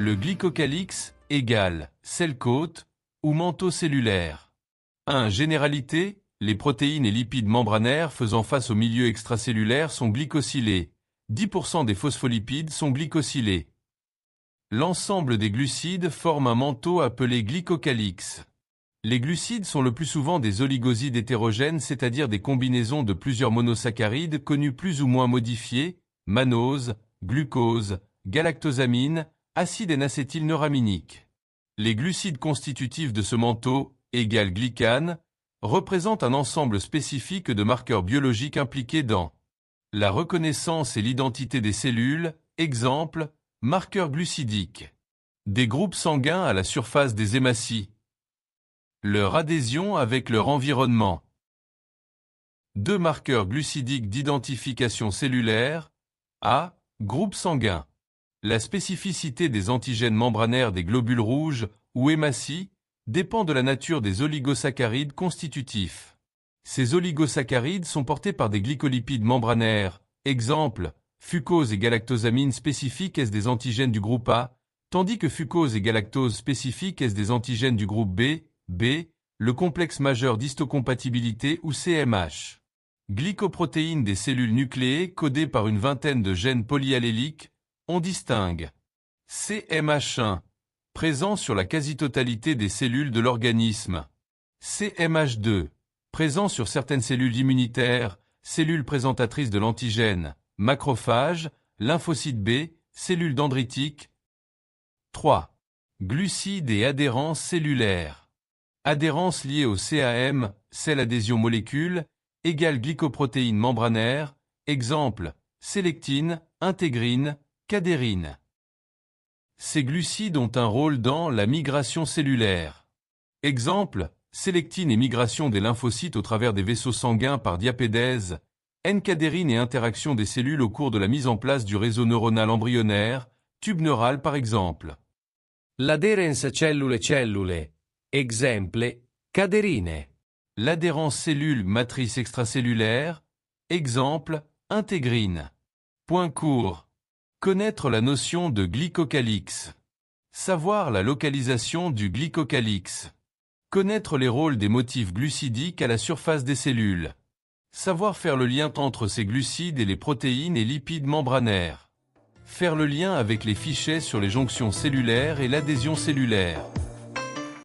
Le glycocalyx égale sel-côte ou manteau cellulaire. 1. Généralité, les protéines et lipides membranaires faisant face au milieu extracellulaire sont glycosylés. 10% des phospholipides sont glycosylés. L'ensemble des glucides forme un manteau appelé glycocalyx. Les glucides sont le plus souvent des oligosides hétérogènes, c'est-à-dire des combinaisons de plusieurs monosaccharides connus plus ou moins modifiés, mannose, glucose, galactosamine, acide N-acétylneuraminique. Les glucides constitutifs de ce manteau, égale glycane, représentent un ensemble spécifique de marqueurs biologiques impliqués dans la reconnaissance et l'identité des cellules, exemple, marqueurs glucidiques. Des groupes sanguins à la surface des hématies. Leur adhésion avec leur environnement. 2 marqueurs glucidiques d'identification cellulaire. A. Groupe sanguin. La spécificité des antigènes membranaires des globules rouges ou hématies dépend de la nature des oligosaccharides constitutifs. Ces oligosaccharides sont portés par des glycolipides membranaires, exemple, fucose et galactosamine spécifiques est des antigènes du groupe A, tandis que fucose et galactose spécifiques est des antigènes du groupe B, le complexe majeur d'histocompatibilité ou CMH. Glycoprotéines des cellules nucléées codées par une vingtaine de gènes polyalléliques, on distingue CMH1, présent sur la quasi-totalité des cellules de l'organisme, CMH2, présent sur certaines cellules immunitaires, cellules présentatrices de l'antigène, macrophages, lymphocytes B, cellules dendritiques. 3. Glucides et adhérence cellulaire. Adhérence liée au CAM, cell adhésion molécule, égale glycoprotéines membranaires, exemple, sélectine, intégrine, cadérine. Ces glucides ont un rôle dans la migration cellulaire. Exemple, sélectine et migration des lymphocytes au travers des vaisseaux sanguins par diapédèse, N-cadérine et interaction des cellules au cours de la mise en place du réseau neuronal embryonnaire, tube neural par exemple. L'adherence cellule-cellule, exemple, cadérine. L'adhérence cellule-matrice extracellulaire, exemple, intégrine. Point court. Connaître la notion de glycocalyx. Savoir la localisation du glycocalyx. Connaître les rôles des motifs glucidiques à la surface des cellules. Savoir faire le lien entre ces glucides et les protéines et lipides membranaires. Faire le lien avec les fichets sur les jonctions cellulaires et l'adhésion cellulaire.